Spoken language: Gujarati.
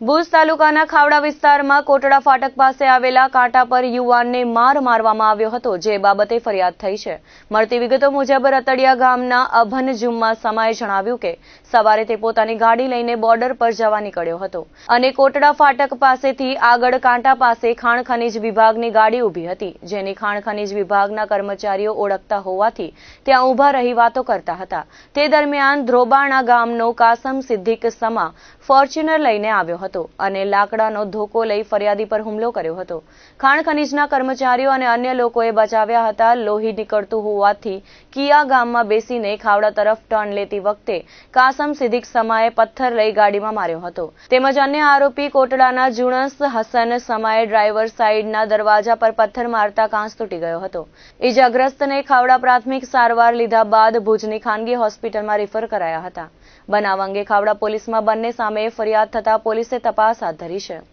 ભુજ તાલુકાના ખાવડા વિસ્તારમાં કોટડા ફાટક પાસે આવેલા કાંટા પર યુવાનને માર મારવામાં આવ્યો હતો, જે બાબતે ફરિયાદ થઈ છે। મળતી વિગતો મુજબ રતડિયા ગામના અભન જુમ્મા સમાએ જણાવ્યું કે સવારે તે પોતાની ગાડી લઈને બોર્ડર પર જવા નીકળ્યો હતો અને કોટડા ફાટક પાસેથી આગળ કાંટા પાસે ખાણ ખનીજ વિભાગની ગાડી ઊભી હતી, જેની ખાણ ખનીજ વિભાગના કર્મચારીઓ ઓળખતા હોવાથી ત્યાં ઊભા રહી વાતો કરતા હતા। તે દરમિયાન ધ્રોબાણા ગામનો કાસમ સિદ્દીક સમા ફોર્ચ્યુનર લઈને આવ્યો હતો અને લાકડાનો ધોકો લઈ ફરિયાદી પર હુમલો કર્યો હતો। ખાણ ખનીજના કર્મચારીઓ અને અન્ય લોકોએ બચાવ્યા હતા। લોહી નીકળતું હોવાથી કિયા ગામમાં બેસીને ખાવડા તરફ ટર્ન લેતી વખતે કાસમ સિદ્દીક સમાએ પથ્થર લઈ ગાડીમાં માર્યો હતો, તેમજ અન્ય આરોપી કોટડાના જુણસ હસન સમાએ ડ્રાઈવર સાઈડના દરવાજા પર પથ્થર મારતા કાંચ તૂટી ગયો હતો। ઇજાગ્રસ્તને ખાવડા પ્રાથમિક સારવાર લીધા બાદ ભુજની ખાનગી હોસ્પિટલમાં રિફર કરાયા હતા। બનાવ અંગે ખાવડા પોલીસમાં બંને સામે ફરિયાદ થતા પોલીસે તપાસ હાથ ધરી છે।